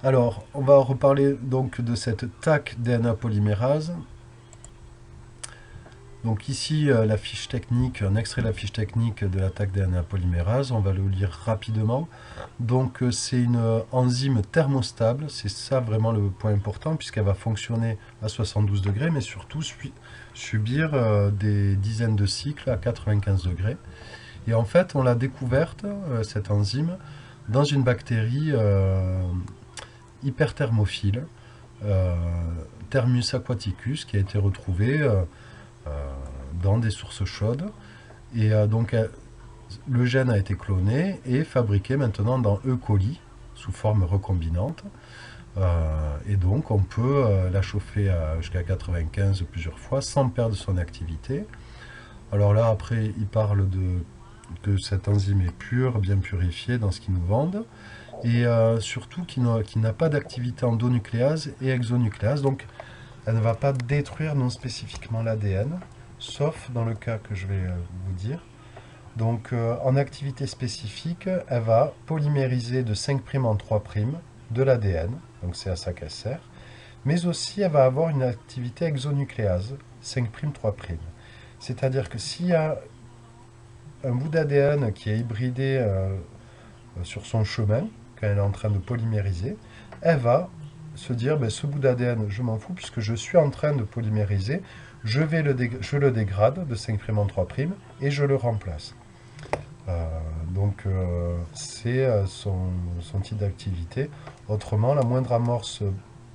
Alors, on va reparler donc de cette TAC DNA polymérase. Donc ici, la fiche technique, un extrait de la fiche technique de la TAC DNA polymérase, on va le lire rapidement. Donc c'est une enzyme thermostable, c'est ça vraiment le point important, puisqu'elle va fonctionner à 72 degrés, mais surtout subir des dizaines de cycles à 95 degrés. Et en fait, on l'a découverte, cette enzyme, dans une bactérie hyperthermophile, euh, Thermus aquaticus, qui a été retrouvée dans des sources chaudes. Et donc, le gène a été cloné et fabriqué maintenant dans E. coli sous forme recombinante. Et donc, on peut la chauffer jusqu'à 95 plusieurs fois sans perdre son activité. Alors là, après, il parle que cette enzyme est pure, bien purifiée dans ce qu'ils nous vendent. Et surtout qui n'a pas d'activité endonucléase et exonucléase. Donc, elle ne va pas détruire non spécifiquement l'ADN, sauf dans le cas que je vais vous dire. Donc en activité spécifique, elle va polymériser de 5' en 3' de l'ADN, donc c'est à ça qu'elle sert, mais aussi elle va avoir une activité exonucléase, 5' 3'. C'est-à-dire que s'il y a un bout d'ADN qui est hybridé sur son chemin, quand elle est en train de polymériser, elle va se dire, ben, ce bout d'ADN, je m'en fous, puisque je suis en train de polymériser, je le dégrade de 5' en 3' et je le remplace. C'est son type d'activité. Autrement, la moindre amorce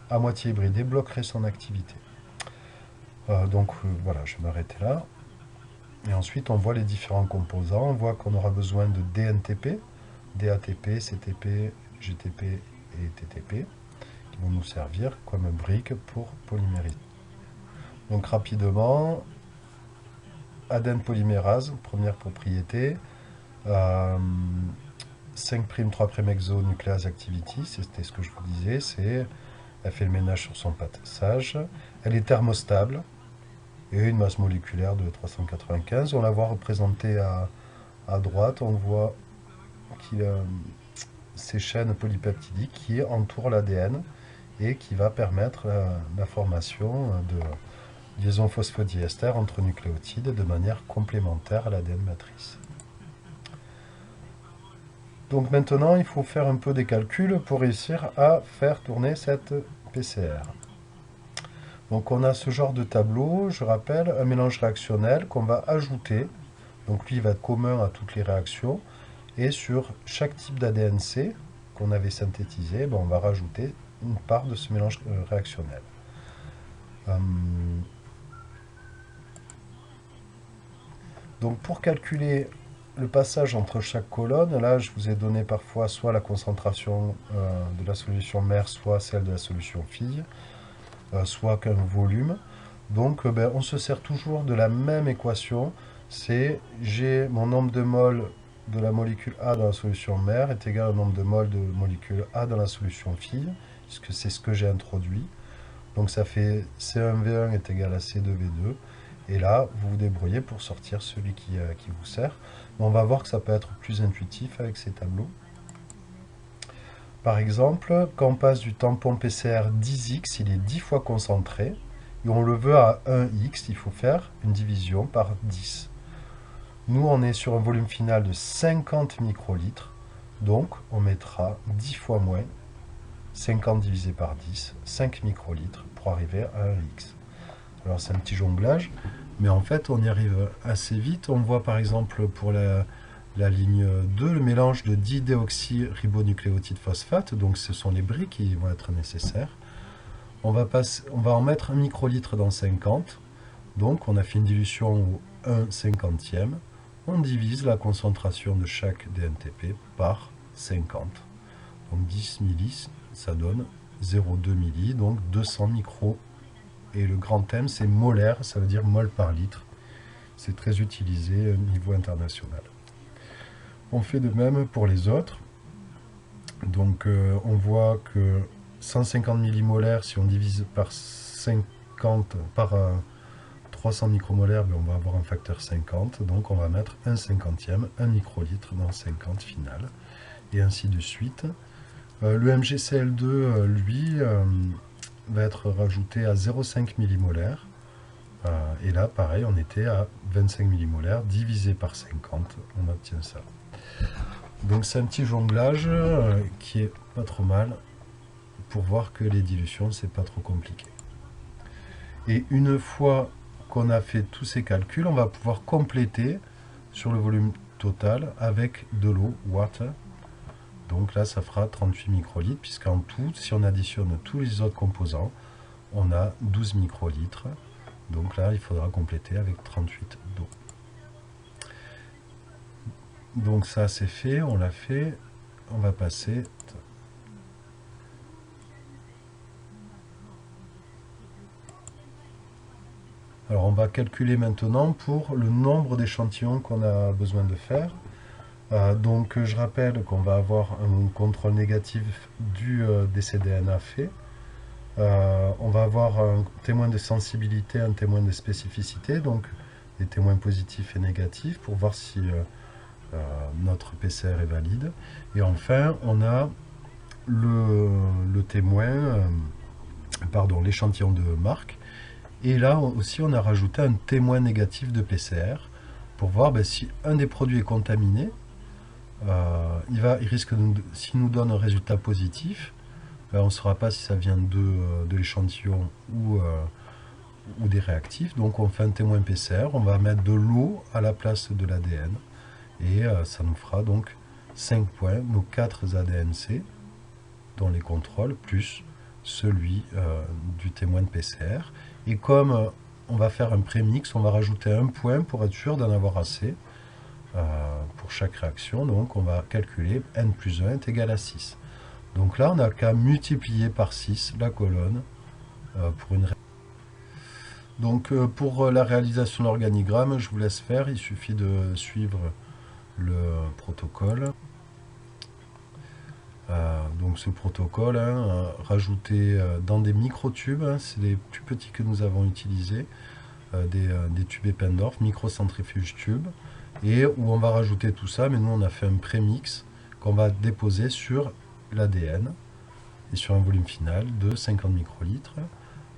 à moitié hybridée bloquerait son activité. Voilà, je vais m'arrêter là. Et ensuite, on voit les différents composants. On voit qu'on aura besoin de DNTP, DATP, CTP, GTP et TTP, qui vont nous servir comme briques pour polymériser. Donc rapidement, ADN polymérase, première propriété. Euh, 5' 3' exonuclease activity, c'était ce que je vous disais, elle fait le ménage sur son passage, elle est thermostable et une masse moléculaire de 395. On la voit représentée à droite, on voit qu'il a ces chaînes polypeptidiques qui entourent l'ADN et qui va permettre la formation de liaisons phosphodiester entre nucléotides de manière complémentaire à l'ADN matrice. Donc maintenant, il faut faire un peu des calculs pour réussir à faire tourner cette PCR. Donc on a ce genre de tableau, je rappelle, un mélange réactionnel qu'on va ajouter. Donc lui, il va être commun à toutes les réactions. Et sur chaque type d'ADNC qu'on avait synthétisé, on va rajouter une part de ce mélange réactionnel. Donc pour calculer le passage entre chaque colonne, là je vous ai donné parfois soit la concentration de la solution mère, soit celle de la solution fille, soit qu'un volume. Donc on se sert toujours de la même équation, c'est j'ai mon nombre de moles de la molécule A dans la solution mère est égal au nombre de moles de molécule A dans la solution fille, puisque c'est ce que j'ai introduit. Donc ça fait C1V1 est égal à C2V2. Et là, vous vous débrouillez pour sortir celui qui vous sert. Mais on va voir que ça peut être plus intuitif avec ces tableaux. Par exemple, quand on passe du tampon PCR 10x, il est 10 fois concentré. Et on le veut à 1x, il faut faire une division par 10. Nous, on est sur un volume final de 50 microlitres. Donc, on mettra 10 fois moins. 50 divisé par 10, 5 microlitres pour arriver à 1x. Alors c'est un petit jonglage, mais en fait on y arrive assez vite. On voit par exemple pour la ligne 2, le mélange de didéoxyribonucléotide phosphate, donc ce sont les briques qui vont être nécessaires. On va en mettre 1 microlitre dans 50, donc on a fait une dilution au 1/50e. On divise la concentration de chaque DNTP par 50. Donc 10 milli, ça donne 0,2 milli, donc 200 micros. Et le grand thème, c'est molaire, ça veut dire mol par litre. C'est très utilisé au niveau international. On fait de même pour les autres. Donc on voit que 150 millimolaires, si on divise par 50, par 300 micromolaires, on va avoir un facteur 50. Donc on va mettre 1/50e, 1 microlitre dans 50 final. Et ainsi de suite. Le MgCl2, lui, va être rajouté à 0,5 millimolaire. Et là, pareil, on était à 25 millimolaires, divisé par 50, on obtient ça. Donc c'est un petit jonglage qui est pas trop mal pour voir que les dilutions, c'est pas trop compliqué. Et une fois qu'on a fait tous ces calculs, on va pouvoir compléter sur le volume total avec de l'eau, water. Donc là, ça fera 38 microlitres, puisqu'en tout, si on additionne tous les autres composants, on a 12 microlitres. Donc là, il faudra compléter avec 38 d'eau. Donc ça, c'est fait, on l'a fait. On va passer... Alors on va calculer maintenant pour le nombre d'échantillons qu'on a besoin de faire. Donc je rappelle qu'on va avoir un contrôle négatif des cDNA fait. On va avoir un témoin de sensibilité, un témoin de spécificité, donc des témoins positifs et négatifs pour voir si notre PCR est valide. Et enfin, on a le témoin, l'échantillon de marque. Et là aussi, on a rajouté un témoin négatif de PCR pour voir si un des produits est contaminé. Il risque s'il nous donne un résultat positif, on ne saura pas si ça vient de l'échantillon ou des réactifs. Donc on fait un témoin PCR, on va mettre de l'eau à la place de l'ADN et ça nous fera donc 5 points, nos 4 ADN-C dans les contrôles, plus celui du témoin de PCR. Et comme on va faire un prémix, on va rajouter un point pour être sûr d'en avoir assez pour chaque réaction. Donc on va calculer n plus 1 est égal à 6. Donc là, on n'a qu'à multiplier par 6 la colonne pour une réaction. Donc pour la réalisation de l'organigramme, je vous laisse faire, il suffit de suivre le protocole. Donc ce protocole, rajouté dans des microtubes, c'est les plus petits que nous avons utilisés, des tubes Eppendorf, microcentrifuge tube, et où on va rajouter tout ça, mais nous on a fait un prémix qu'on va déposer sur l'ADN et sur un volume final de 50 microlitres.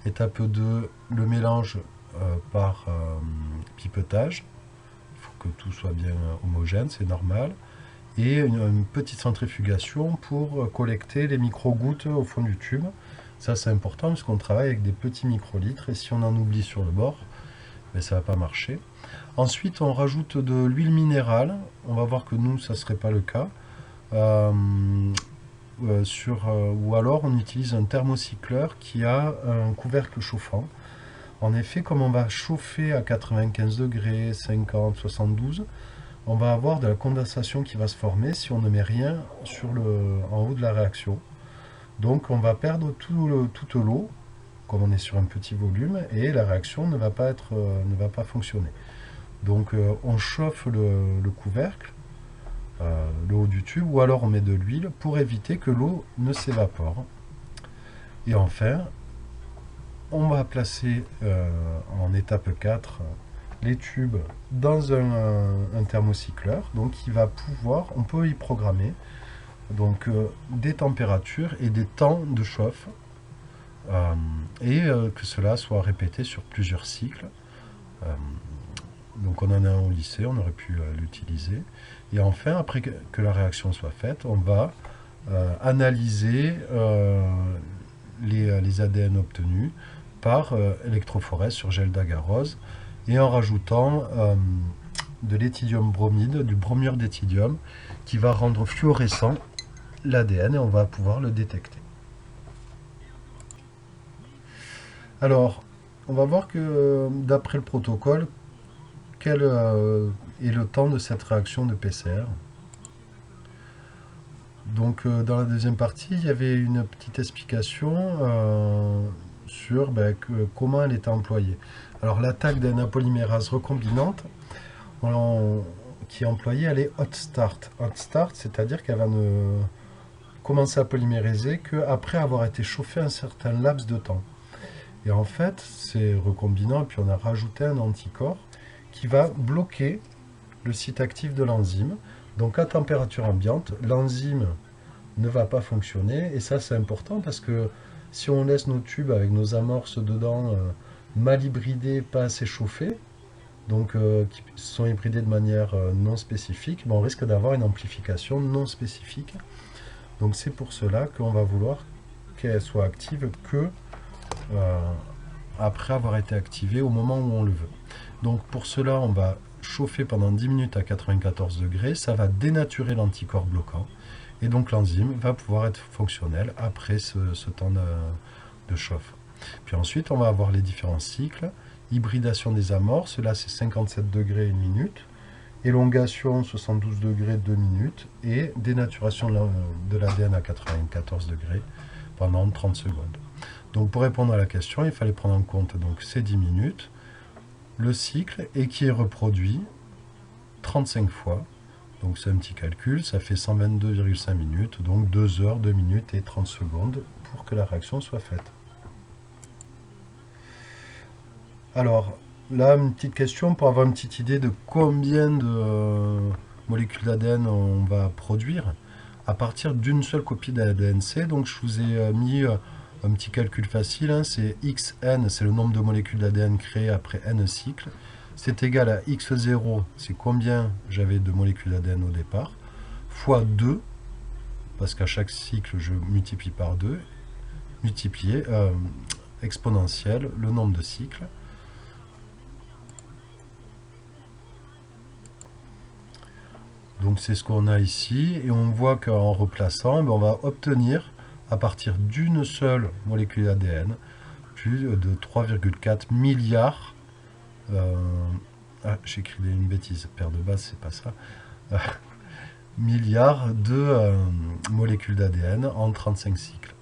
Étape 2, le mélange par pipetage. Il faut que tout soit bien homogène, c'est normal. Et une petite centrifugation pour collecter les micro-gouttes au fond du tube. Ça c'est important parce qu'on travaille avec des petits microlitres et si on en oublie sur le bord, ça ne va pas marcher. Ensuite on rajoute de l'huile minérale. On va voir que nous ça ne serait pas le cas. Ou alors on utilise un thermocycleur qui a un couvercle chauffant. En effet, comme on va chauffer à 95 degrés, 50, 72, on va avoir de la condensation qui va se former si on ne met rien en haut de la réaction. Donc on va perdre toute l'eau, comme on est sur un petit volume, et la réaction ne va pas fonctionner. Donc on chauffe le couvercle, le haut du tube, ou alors on met de l'huile pour éviter que l'eau ne s'évapore. Et enfin, on va placer en étape 4 les tubes dans un thermocycleur, donc on peut y programmer donc des températures et des temps de chauffe, et que cela soit répété sur plusieurs cycles. Donc on en a un au lycée, on aurait pu l'utiliser. Et enfin, après que la réaction soit faite, on va analyser les ADN obtenus par électrophorèse sur gel d'agarose et en rajoutant de l'éthidium bromide, du bromure d'éthidium, qui va rendre fluorescent l'ADN et on va pouvoir le détecter. Alors, on va voir que d'après le protocole, quel est le temps de cette réaction de PCR. Donc dans la deuxième partie, il y avait une petite explication sur comment elle était employée. Alors l'attaque d'une apolymérase recombinante qui est employée, elle est hot start. Hot start, c'est-à-dire qu'elle va ne commencer à polymériser qu'après avoir été chauffée un certain laps de temps. Et en fait, c'est recombinant, et puis on a rajouté un anticorps qui va bloquer le site actif de l'enzyme. Donc à température ambiante, l'enzyme ne va pas fonctionner. Et ça, c'est important parce que si on laisse nos tubes avec nos amorces dedans mal hybridés, pas assez chauffés, donc qui sont hybridés de manière non spécifique, ben, on risque d'avoir une amplification non spécifique. Donc c'est pour cela qu'on va vouloir qu'elle soit active que euh, après avoir été activée au moment où on le veut. Donc pour cela, on va chauffer pendant 10 minutes à 94 degrés, ça va dénaturer l'anticorps bloquant, et donc l'enzyme va pouvoir être fonctionnelle après ce temps de chauffe. Puis ensuite, on va avoir les différents cycles. Hybridation des amorces, là c'est 57 degrés 1 minute. Élongation 72 degrés 2 minutes. Et dénaturation de l'ADN à 94 degrés pendant 30 secondes. Donc pour répondre à la question, il fallait prendre en compte donc, ces 10 minutes, le cycle, et qui est reproduit 35 fois. Donc c'est un petit calcul, ça fait 122,5 minutes, donc 2 heures, 2 minutes et 30 secondes pour que la réaction soit faite. Alors, là, une petite question pour avoir une petite idée de combien de molécules d'ADN on va produire à partir d'une seule copie d'ADN-C. Donc, je vous ai mis un petit calcul facile, hein, c'est xn, c'est le nombre de molécules d'ADN créées après n cycles. C'est égal à x0, c'est combien j'avais de molécules d'ADN au départ, fois 2, parce qu'à chaque cycle, je multiplie par 2, multiplié, exponentielle, le nombre de cycles. Donc c'est ce qu'on a ici, et on voit qu'en replaçant, on va obtenir, à partir d'une seule molécule d'ADN, plus de 3,4 milliards, j'ai écrit une bêtise, paire de base, c'est pas ça, milliards de molécules d'ADN en 35 cycles.